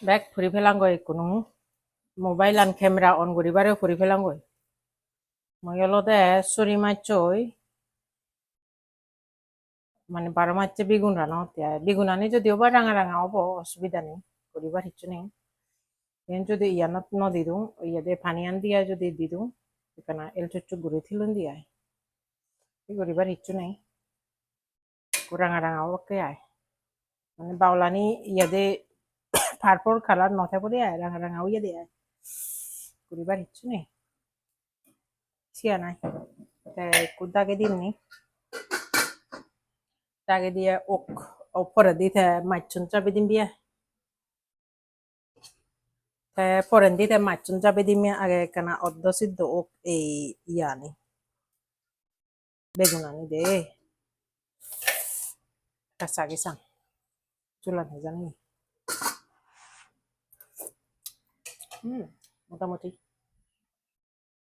bag ফুরি ফেলাঙ্গই কোনো mobile An camera on করিবারে ফুরি ফেলাঙ্গই মই অলতে চুরি মারছই মানে 12 মারছে বেগুন রান্না হতে বেগুন আনি যদিও বা রাঙা রাঙা হব অসুবিধা নেই করিবার কিছু নেই কিন্তু যদি ইয়ানত ন দিদুঁ ইয়াতে পানি আন দিয়া যদি দিদুঁ এখানে এল চুচ্চু গুড়ি থিলুন দিয়া করিবার কিছু নেই রাঙা রাঙা ওকে আয় মানে বাউলানি ইয়াদে পারপল কালার নথে পড়ে আয় রাঙা রাঙা হইয়া দিয়ে করিবার কিছু নেই সিয়া নাই কুদাকে দিমনি তাকে দিয়ে ওক পরে দিতে মাছুন চাপে দিম বিয়া পরে দিতে মাছুন চাপে দিম আগে কেনা অর্ধ সিদ্ধ ওক এই ইয়ানি বেগুন আনি দে কাঁচা গেছাম চুলা ভেজা নেই মোটামুটি